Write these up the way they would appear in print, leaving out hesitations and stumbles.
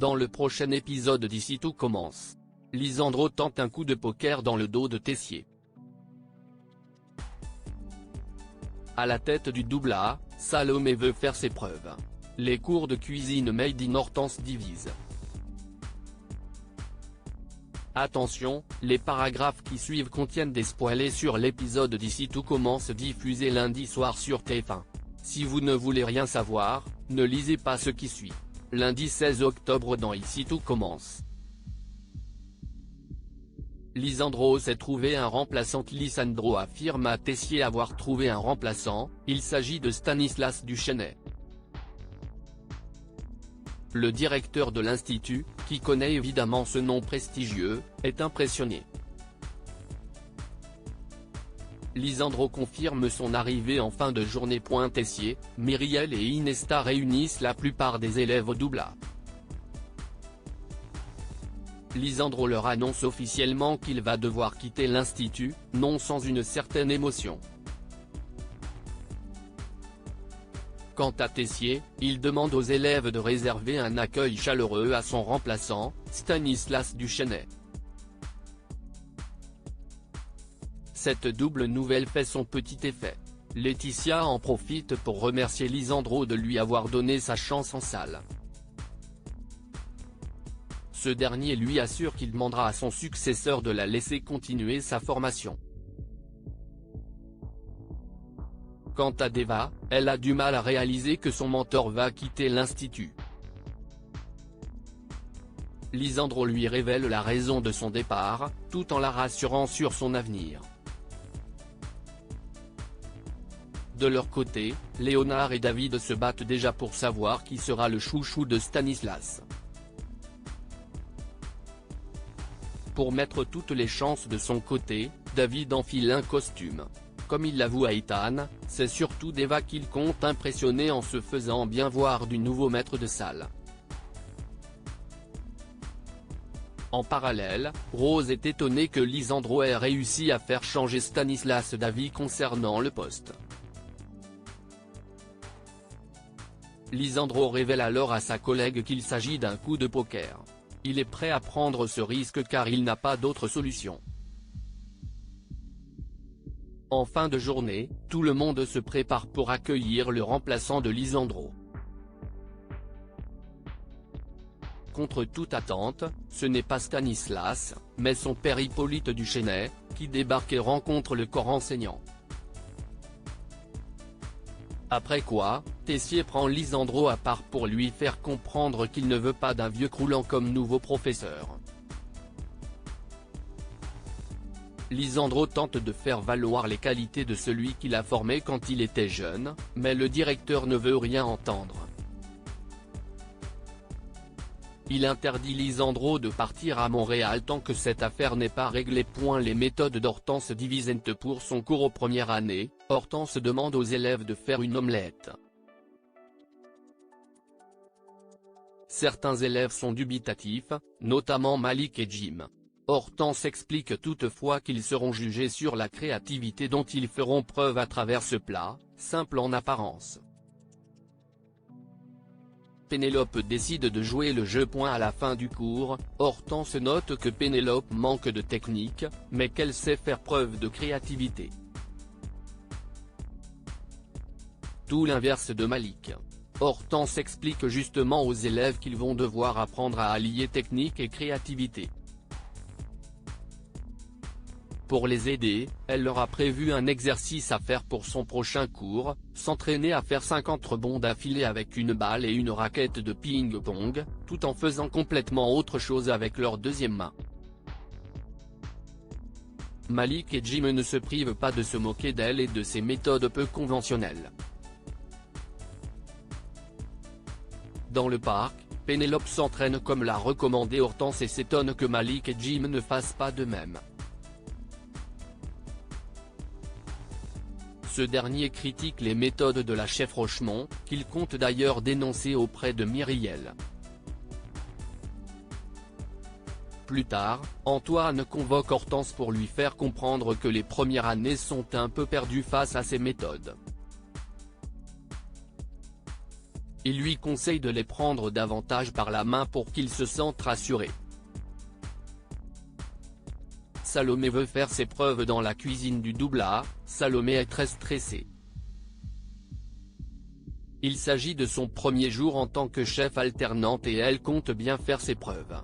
Dans le prochain épisode d'Ici tout commence, Lisandro tente un coup de poker dans le dos de Tessier. À la tête du double A, Salomé veut faire ses preuves. Les cours de cuisine made in Hortense divisent. Attention, les paragraphes qui suivent contiennent des spoilers sur l'épisode d'Ici tout commence diffusé lundi soir sur TF1. Si vous ne voulez rien savoir, ne lisez pas ce qui suit. Lundi 16 octobre dans Ici tout commence. Lisandro s'est trouvé un remplaçant. Lisandro affirme à Tessier avoir trouvé un remplaçant, il s'agit de Stanislas Duchesnay. Le directeur de l'Institut, qui connaît évidemment ce nom prestigieux, est impressionné. Lisandro confirme son arrivée en fin de journée. Tessier, Myriel et Inesta réunissent la plupart des élèves au double A. Lisandro leur annonce officiellement qu'il va devoir quitter l'Institut, non sans une certaine émotion. Quant à Tessier, il demande aux élèves de réserver un accueil chaleureux à son remplaçant, Stanislas Duchesnay. Cette double nouvelle fait son petit effet. Laetitia en profite pour remercier Lisandro de lui avoir donné sa chance en salle. Ce dernier lui assure qu'il demandera à son successeur de la laisser continuer sa formation. Quant à Deva, elle a du mal à réaliser que son mentor va quitter l'Institut. Lisandro lui révèle la raison de son départ, tout en la rassurant sur son avenir. De leur côté, Léonard et David se battent déjà pour savoir qui sera le chouchou de Stanislas. Pour mettre toutes les chances de son côté, David enfile un costume. Comme il l'avoue à Ethan, c'est surtout Deva qu'il compte impressionner en se faisant bien voir du nouveau maître de salle. En parallèle, Rose est étonnée que Lisandro ait réussi à faire changer Stanislas d'avis concernant le poste. Lisandro révèle alors à sa collègue qu'il s'agit d'un coup de poker. Il est prêt à prendre ce risque car il n'a pas d'autre solution. En fin de journée, tout le monde se prépare pour accueillir le remplaçant de Lisandro. Contre toute attente, ce n'est pas Stanislas, mais son père Hippolyte Duchesnay, qui débarque et rencontre le corps enseignant. Après quoi, Tessier prend Lisandro à part pour lui faire comprendre qu'il ne veut pas d'un vieux croulant comme nouveau professeur. Lisandro tente de faire valoir les qualités de celui qu'il a formé quand il était jeune, mais le directeur ne veut rien entendre. Il interdit Lisandro de partir à Montréal tant que cette affaire n'est pas réglée. Les méthodes d'Hortense divisent pour son cours aux premières années. Hortense demande aux élèves de faire une omelette. Certains élèves sont dubitatifs, notamment Malik et Jim. Hortense explique toutefois qu'ils seront jugés sur la créativité dont ils feront preuve à travers ce plat, simple en apparence. Pénélope décide de jouer le jeu. À la fin du cours, Hortense note que Pénélope manque de technique, mais qu'elle sait faire preuve de créativité. Tout l'inverse de Malik. Hortense explique justement aux élèves qu'ils vont devoir apprendre à allier technique et créativité. Pour les aider, elle leur a prévu un exercice à faire pour son prochain cours, s'entraîner à faire 50 rebonds d'affilée avec une balle et une raquette de ping-pong, tout en faisant complètement autre chose avec leur deuxième main. Malik et Jim ne se privent pas de se moquer d'elle et de ses méthodes peu conventionnelles. Dans le parc, Pénélope s'entraîne comme l'a recommandé Hortense et s'étonne que Malik et Jim ne fassent pas de même. Ce dernier critique les méthodes de la chef Rochemont, qu'il compte d'ailleurs dénoncer auprès de Myriel. Plus tard, Antoine convoque Hortense pour lui faire comprendre que les premières années sont un peu perdues face à ses méthodes. il lui conseille de les prendre davantage par la main pour qu'il se sente rassuré. Salomé veut faire ses preuves dans la cuisine du Doubla. Salomé est très stressée. Il s'agit de son premier jour en tant que chef alternante et elle compte bien faire ses preuves.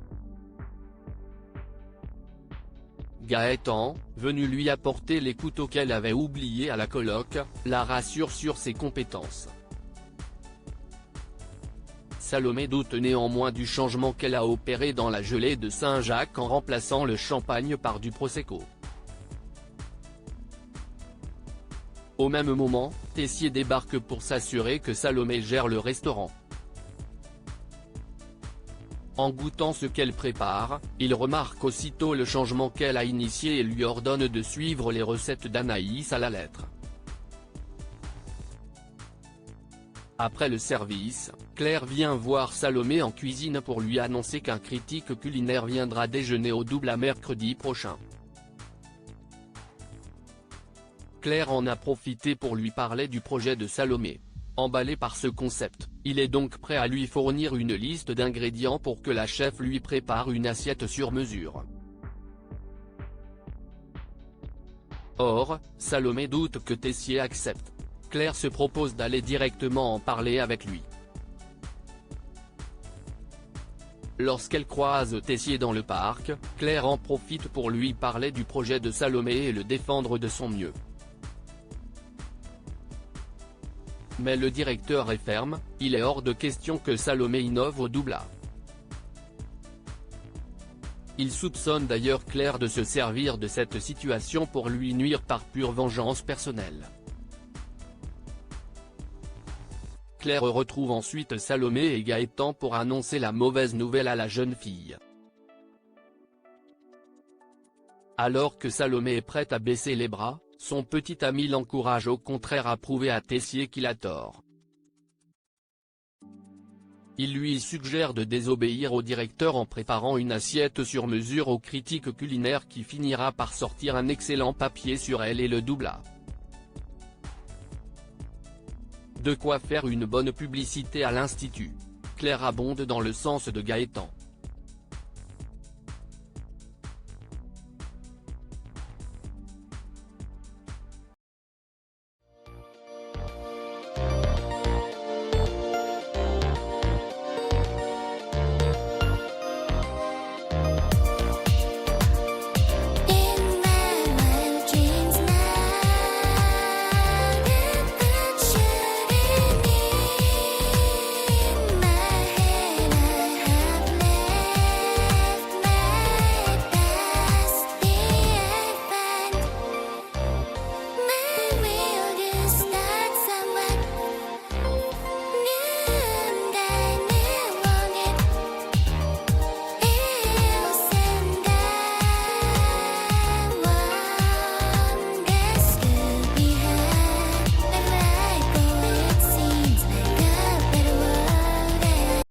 Gaëtan, venu lui apporter les couteaux qu'elle avait oubliés à la coloc, la rassure sur ses compétences. Salomé doute néanmoins du changement qu'elle a opéré dans la gelée de Saint-Jacques en remplaçant le champagne par du prosecco. Au même moment, Tessier débarque pour s'assurer que Salomé gère le restaurant. En goûtant ce qu'elle prépare, il remarque aussitôt le changement qu'elle a initié et lui ordonne de suivre les recettes d'Anaïs à la lettre. Après le service, Claire vient voir Salomé en cuisine pour lui annoncer qu'un critique culinaire viendra déjeuner au Doubla mercredi prochain. Claire en a profité pour lui parler du projet de Salomé. Emballé par ce concept, il est donc prêt à lui fournir une liste d'ingrédients pour que la chef lui prépare une assiette sur mesure. Or, Salomé doute que Tessier accepte. Claire se propose d'aller directement en parler avec lui. Lorsqu'elle croise Tessier dans le parc, Claire en profite pour lui parler du projet de Salomé et le défendre de son mieux. Mais le directeur est ferme, il est hors de question que Salomé innove au Doubla. Il soupçonne d'ailleurs Claire de se servir de cette situation pour lui nuire par pure vengeance personnelle. Claire retrouve ensuite Salomé et Gaëtan pour annoncer la mauvaise nouvelle à la jeune fille. Alors que Salomé est prête à baisser les bras, son petit ami l'encourage au contraire à prouver à Tessier qu'il a tort. Il lui suggère de désobéir au directeur en préparant une assiette sur mesure au critique culinaire qui finira par sortir un excellent papier sur elle et le Doubla. De quoi faire une bonne publicité à l'Institut. Claire abonde dans le sens de Gaëtan.